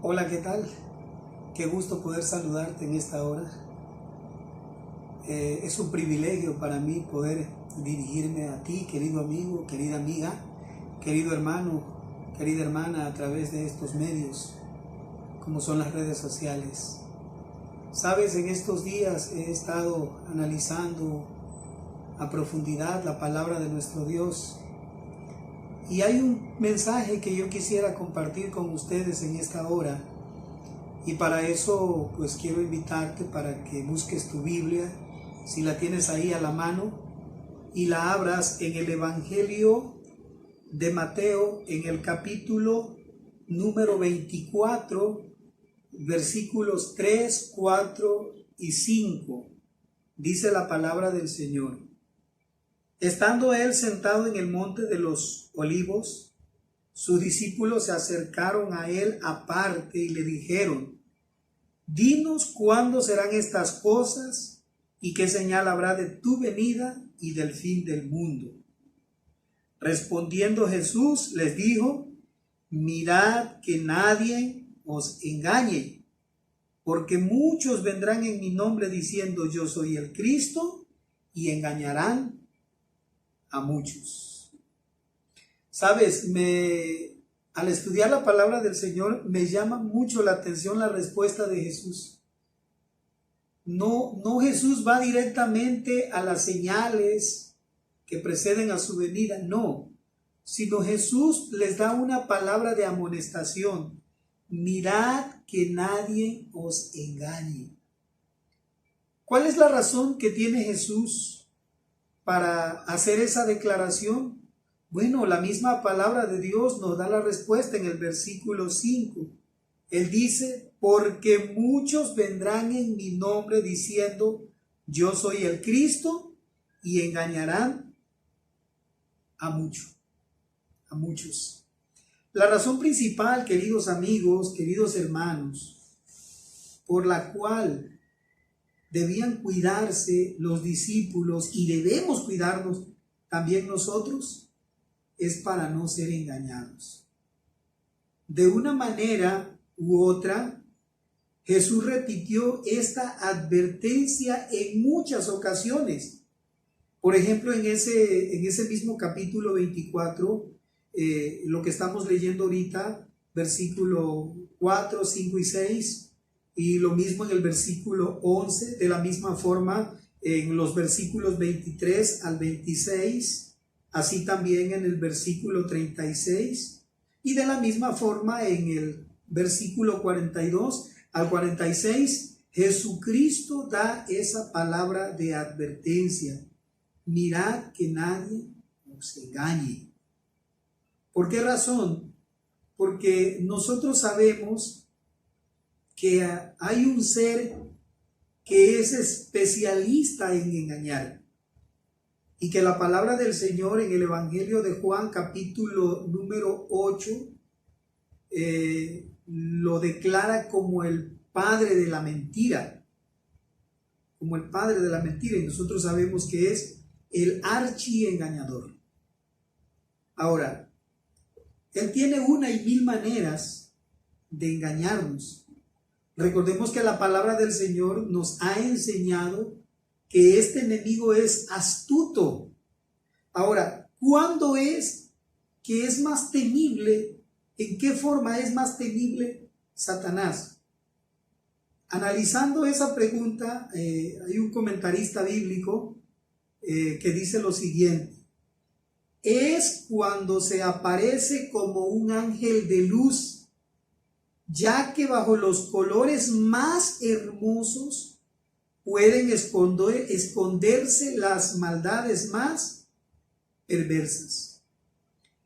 Hola, ¿qué tal? Qué gusto poder saludarte en esta hora. Es un privilegio para mí poder dirigirme a ti, querido amigo, querida amiga, querido hermano, querida hermana, a través de estos medios, como son las redes sociales. Sabes, en estos días he estado analizando a profundidad la palabra de nuestro Dios y hay un mensaje que yo quisiera compartir con ustedes en esta hora. Y para eso pues quiero invitarte para que busques tu Biblia, si la tienes ahí a la mano, y la abras en el Evangelio de Mateo, en el capítulo número 24, versículos 3, 4 y 5. Dice la palabra del Señor. Estando él sentado en el monte de los olivos, sus discípulos se acercaron a él aparte y le dijeron: dinos cuándo serán estas cosas y qué señal habrá de tu venida y del fin del mundo. Respondiendo Jesús les dijo: mirad que nadie os engañe, porque muchos vendrán en mi nombre diciendo yo soy el Cristo y engañarán a muchos. Sabes, al estudiar la palabra del Señor me llama mucho la atención la respuesta de Jesús. No Jesús va directamente a las señales que preceden a su venida, no, sino Jesús les da una palabra de amonestación. Mirad que nadie os engañe. ¿Cuál es la razón que tiene Jesús para hacer esa declaración? Bueno, la misma palabra de Dios nos da la respuesta en el versículo 5. Él dice: porque muchos vendrán en mi nombre diciendo yo soy el Cristo, y engañarán a muchos. La razón principal, queridos amigos, queridos hermanos, por la cual debían cuidarse los discípulos y debemos cuidarnos también nosotros, es para no ser engañados. De una manera u otra, Jesús repitió esta advertencia en muchas ocasiones. Por ejemplo, en ese mismo capítulo 24, lo que estamos leyendo ahorita, versículo 4, 5 y 6, y lo mismo en el versículo 11, de la misma forma en los versículos 23 al 26, así también en el versículo 36, y de la misma forma en el versículo 42 al 46, Jesucristo da esa palabra de advertencia. Mirad que nadie os engañe. ¿Por qué razón? Porque nosotros sabemos que hay un ser que es especialista en engañar. Y que la palabra del Señor en el Evangelio de Juan, capítulo número 8, lo declara como el padre de la mentira. Como el padre de la mentira. Y nosotros sabemos que es el archiengañador. Ahora, él tiene una y mil maneras de engañarnos. Recordemos que la palabra del Señor nos ha enseñado que este enemigo es astuto. Ahora, ¿cuándo es que es más temible? ¿En qué forma es más temible Satanás? Analizando esa pregunta, hay un comentarista bíblico que dice lo siguiente: es cuando se aparece como un ángel de luz, ya que bajo los colores más hermosos pueden esconderse las maldades más perversas.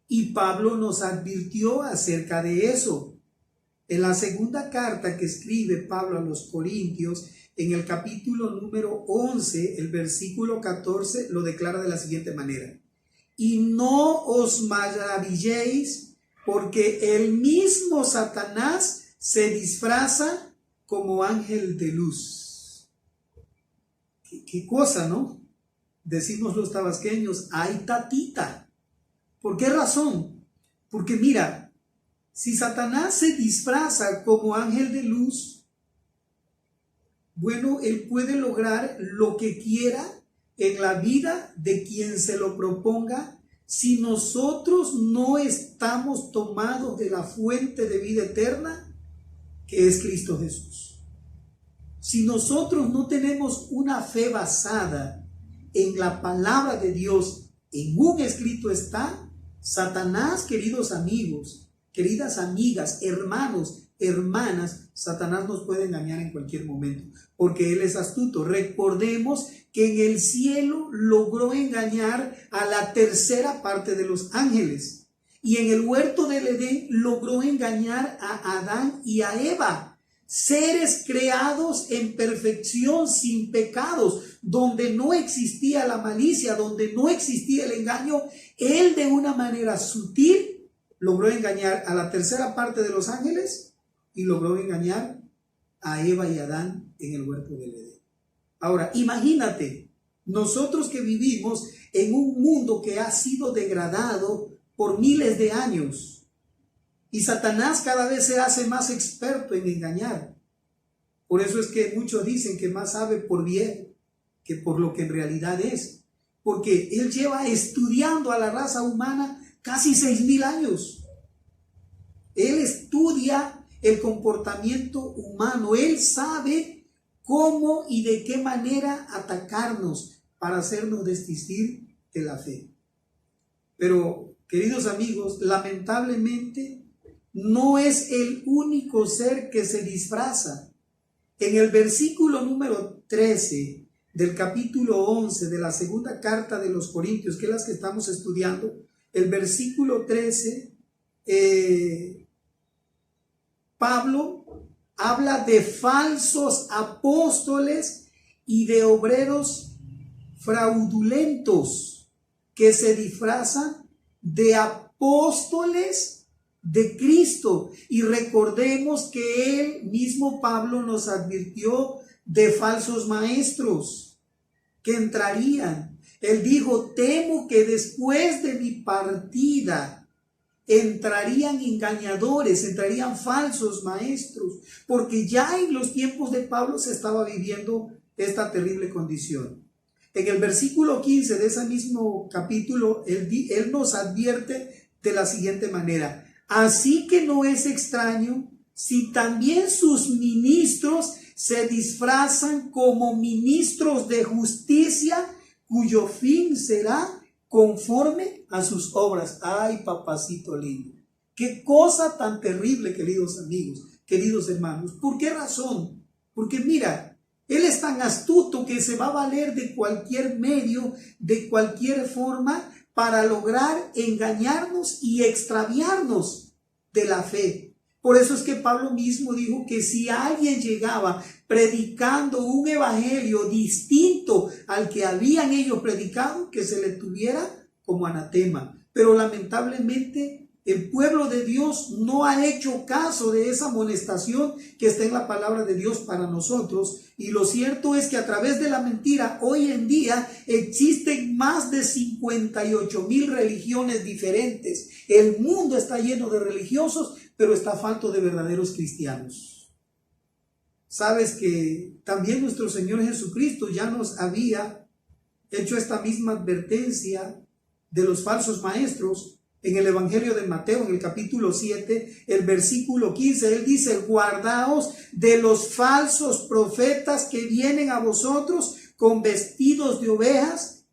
Y Pablo nos advirtió acerca de eso. En la segunda carta que escribe Pablo a los Corintios, en el capítulo número 11, el versículo 14, lo declara de la siguiente manera: y no os maravilléis, porque el mismo Satanás se disfraza como ángel de luz. ¿Qué cosa, no? Decimos los tabasqueños, ay tatita. ¿Por qué razón? Porque mira, Si Satanás se disfraza como ángel de luz, bueno, él puede lograr lo que quiera en la vida de quien se lo proponga si nosotros no estamos tomados de la fuente de vida eterna que es Cristo Jesús. Si nosotros no tenemos una fe basada en la palabra de Dios, en un escrito está, Satanás, queridos amigos, queridas amigas, hermanos, hermanas, Satanás nos puede engañar en cualquier momento, porque él es astuto. Recordemos que en el cielo logró engañar a la tercera parte de los ángeles, y en el huerto del Edén logró engañar a Adán y a Eva, seres creados en perfección, sin pecados, donde no existía la malicia, donde no existía el engaño. Él, de una manera sutil, logró engañar a la tercera parte de los ángeles y logró engañar a Eva y Adán en el huerto del Edén. Ahora, imagínate, nosotros que vivimos en un mundo que ha sido degradado por miles de años, y Satanás cada vez se hace más experto en engañar. Por eso es que muchos dicen que más sabe por bien que por lo que en realidad es, porque él lleva estudiando a la raza humana casi 6,000 años. Él estudia el comportamiento humano, él sabe cómo y de qué manera atacarnos para hacernos desistir de la fe. Pero, queridos amigos, lamentablemente no es el único ser que se disfraza. En el versículo número 13 del capítulo 11 de la segunda carta de los Corintios, que es la que estamos estudiando, el versículo 13, Pablo habla de falsos apóstoles y de obreros fraudulentos que se disfrazan de apóstoles de Cristo. Y recordemos que él mismo, Pablo, nos advirtió de falsos maestros que entrarían. Él dijo: temo que después de mi partida entrarían engañadores, entrarían falsos maestros, porque ya en los tiempos de Pablo se estaba viviendo esta terrible condición. En el versículo 15 de ese mismo capítulo, él nos advierte de la siguiente manera: así que no es extraño si también sus ministros se disfrazan como ministros de justicia, cuyo fin será conforme a sus obras. Ay, papacito lindo. Qué cosa tan terrible, queridos amigos, queridos hermanos. ¿Por qué razón? Porque mira, él es tan astuto que se va a valer de cualquier medio, de cualquier forma, para lograr engañarnos y extraviarnos de la fe. Por eso es que Pablo mismo dijo que si alguien llegaba predicando un evangelio distinto al que habían ellos predicado, que se le tuviera como anatema. Pero lamentablemente el pueblo de Dios no ha hecho caso de esa amonestación que está en la palabra de Dios para nosotros. Y lo cierto es que a través de la mentira hoy en día existen más de 58,000 religiones diferentes. El mundo está lleno de religiosos, pero está falto de verdaderos cristianos. Sabes que también nuestro Señor Jesucristo ya nos había hecho esta misma advertencia de los falsos maestros. En el Evangelio de Mateo, en el capítulo 7, el versículo 15, él dice: guardaos de los falsos profetas que vienen a vosotros con vestidos de ovejas,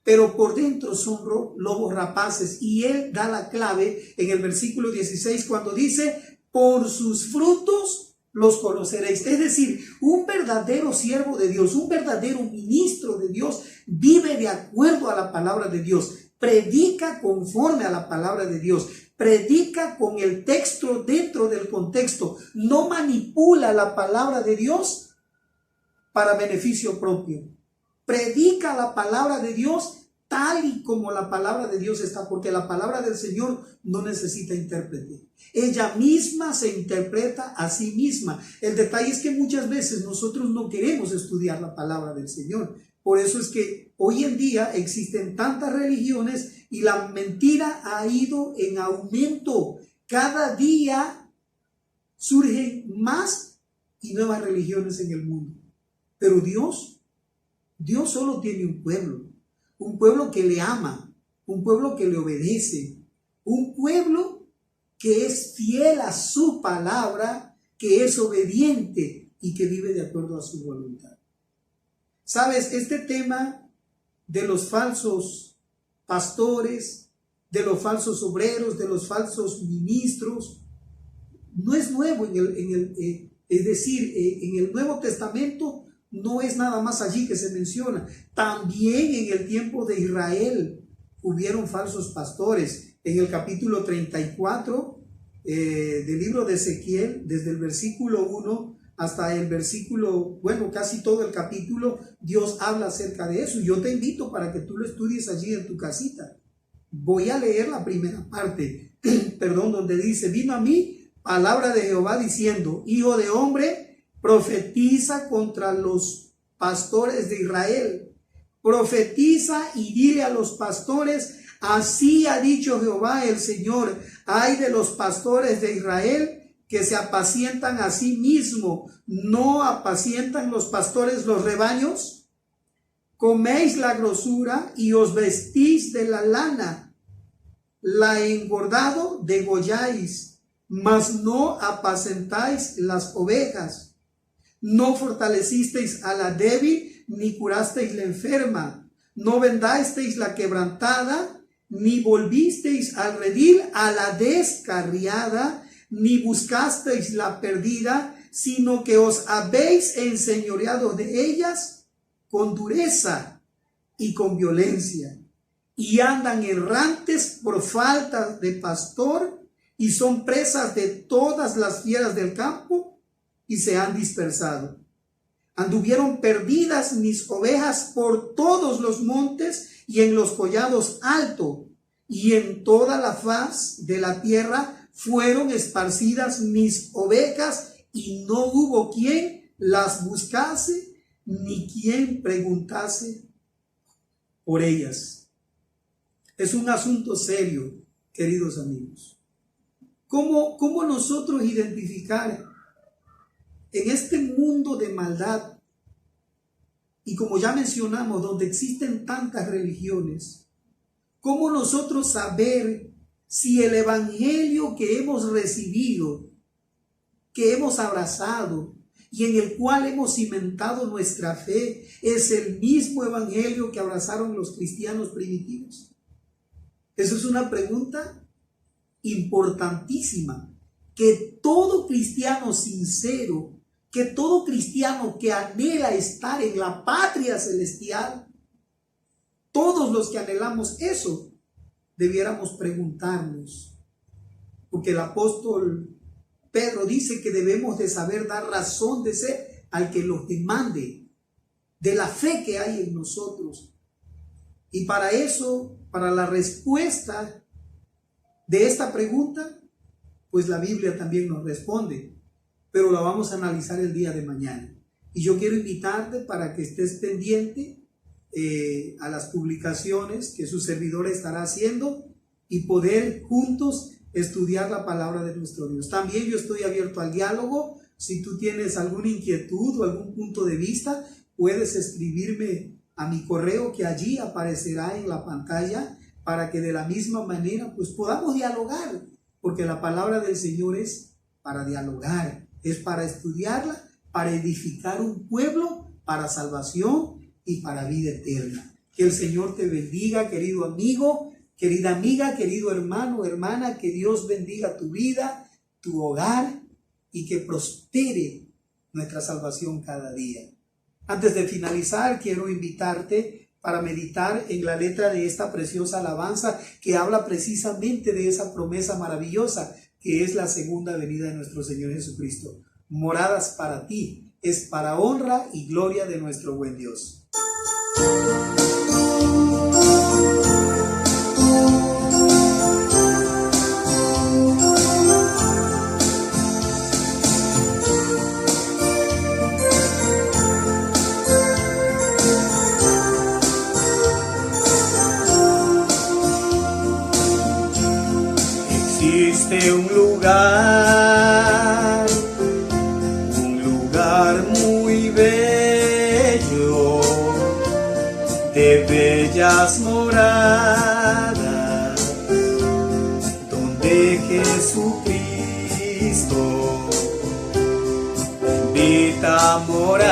pero por dentro son lobos rapaces. Y él da la clave en el versículo 16 cuando dice: por sus frutos los conoceréis. Es decir, un verdadero siervo de Dios, un verdadero ministro de Dios, vive de acuerdo a la palabra de Dios. Predica conforme a la palabra de Dios, predica con el texto dentro del contexto, no manipula la palabra de Dios para beneficio propio. Predica la palabra de Dios tal y como la palabra de Dios está, porque la palabra del Señor no necesita intérprete. Ella misma se interpreta a sí misma. El detalle es que muchas veces nosotros no queremos estudiar la palabra del Señor. Por eso es que hoy en día existen tantas religiones y la mentira ha ido en aumento. Cada día surgen más y nuevas religiones en el mundo. Pero Dios solo tiene un pueblo que le ama, un pueblo que le obedece, un pueblo que es fiel a su palabra, que es obediente y que vive de acuerdo a su voluntad. Sabes, este tema de los falsos pastores, de los falsos obreros, de los falsos ministros, no es nuevo es decir, en el Nuevo Testamento no es nada más allí que se menciona. También en el tiempo de Israel hubieron falsos pastores. En el capítulo 34 del libro de Ezequiel, desde el versículo 1 hasta el versículo, casi todo el capítulo, Dios habla acerca de eso. Yo te invito para que tú lo estudies allí en tu casita. Voy a leer la primera parte, donde dice: vino a mí palabra de Jehová diciendo: hijo de hombre, profetiza contra los pastores de Israel. Profetiza y dile a los pastores: así ha dicho Jehová el Señor, ay de los pastores de Israel que se apacientan a sí mismo. ¿No apacientan los pastores los rebaños? Coméis la grosura y os vestís de la lana, la engordado degolláis, mas no apacentáis las ovejas. No fortalecisteis a la débil, ni curasteis la enferma. No vendasteis la quebrantada, ni volvisteis al redil a la descarriada, ni buscasteis la perdida, sino que os habéis enseñoreado de ellas con dureza y con violencia. Y andan errantes por falta de pastor, y son presas de todas las fieras del campo, y se han dispersado. Anduvieron perdidas mis ovejas por todos los montes y en los collados altos, y en toda la faz de la tierra fueron esparcidas mis ovejas, y no hubo quien las buscase, ni quien preguntase por ellas. Es un asunto serio, queridos amigos. ¿Cómo nosotros identificar en este mundo de maldad, y como ya mencionamos, donde existen tantas religiones, cómo nosotros saber si el evangelio que hemos recibido, que hemos abrazado y en el cual hemos cimentado nuestra fe, es el mismo evangelio que abrazaron los cristianos primitivos? Eso es una pregunta importantísima, que todo cristiano sincero, que todo cristiano que anhela estar en la patria celestial, todos los que anhelamos eso, debiéramos preguntarnos, porque el apóstol Pedro dice que debemos de saber dar razón de ser al que los demande, de la fe que hay en nosotros. Y para eso, para la respuesta de esta pregunta, pues la Biblia también nos responde, pero la vamos a analizar el día de mañana. Y yo quiero invitarte para que estés pendiente a las publicaciones que su servidor estará haciendo y poder juntos estudiar la palabra de nuestro Dios. También yo estoy abierto al diálogo. Si tú tienes alguna inquietud o algún punto de vista, puedes escribirme a mi correo que allí aparecerá en la pantalla, para que de la misma manera pues podamos dialogar, porque la palabra del Señor es para dialogar, es para estudiarla, para edificar un pueblo, para salvación y para vida eterna. Que el Señor te bendiga, querido amigo, querida amiga, querido hermano, hermana, que Dios bendiga tu vida, tu hogar, y que prospere nuestra salvación cada día. Antes de finalizar, quiero invitarte para meditar en la letra de esta preciosa alabanza que habla precisamente de esa promesa maravillosa que es la segunda venida de nuestro Señor Jesucristo. Moradas para ti, es para honra y gloria de nuestro buen Dios. Existe un lugar vivas morada, donde Jesucristo te invita a morar.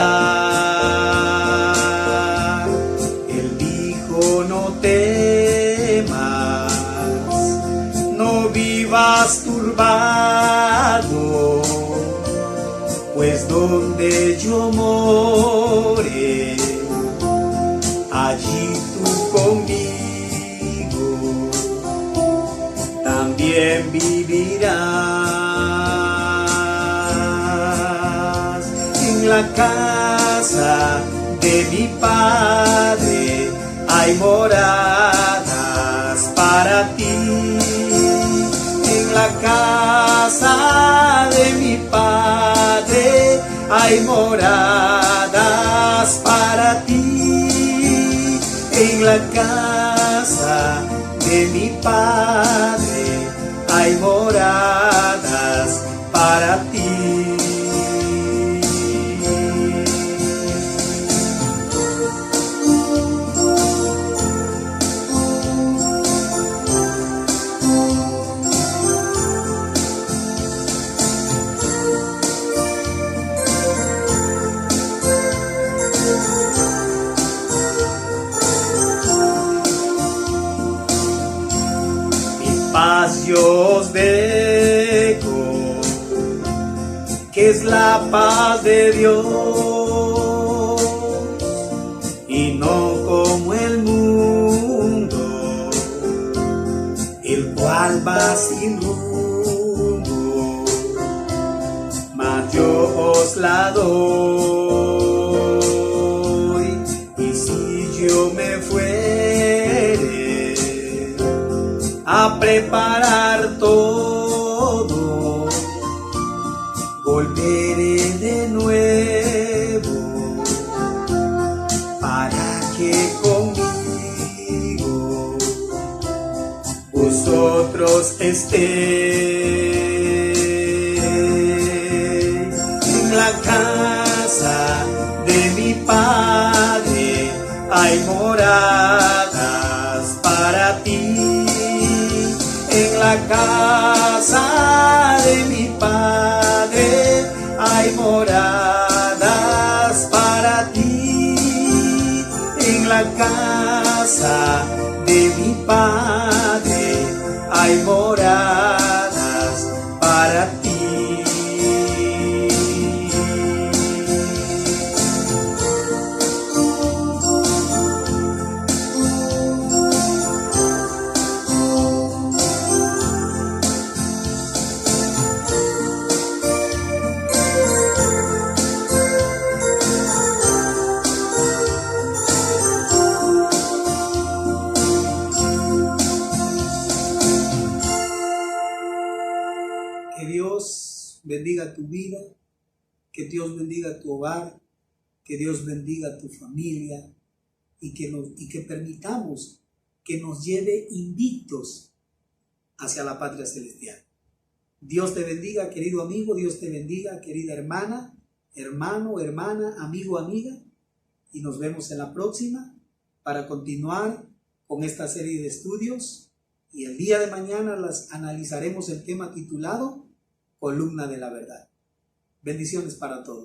Él dijo: no temas, no vivas turbado, pues donde yo more, allí tú conmigo también vivirás. En la casa de mi Padre hay moradas para ti. En la casa de mi Padre hay moradas para ti. En la casa de mi Padre hay moradas para ti. Paz yo os dejo, que es la paz de Dios, y no como el mundo, el cual va sin rumbo, mas yo os la doy. Y si yo me fuere a preparar todo, volveré de nuevo para que conmigo vosotros estéis. En la casa de mi Padre hay moradas para ti. En la casa de mi Padre hay moradas para ti. En la casa de mi Padre hay moradas para ti. Que Dios bendiga tu vida, que Dios bendiga tu hogar, que Dios bendiga tu familia y que permitamos que nos lleve invictos hacia la patria celestial. Dios te bendiga, querido amigo, Dios te bendiga, querida hermana, hermano, hermana, amigo, amiga, y nos vemos en la próxima para continuar con esta serie de estudios, y el día de mañana analizaremos el tema titulado Columna de la Verdad. Bendiciones para todos.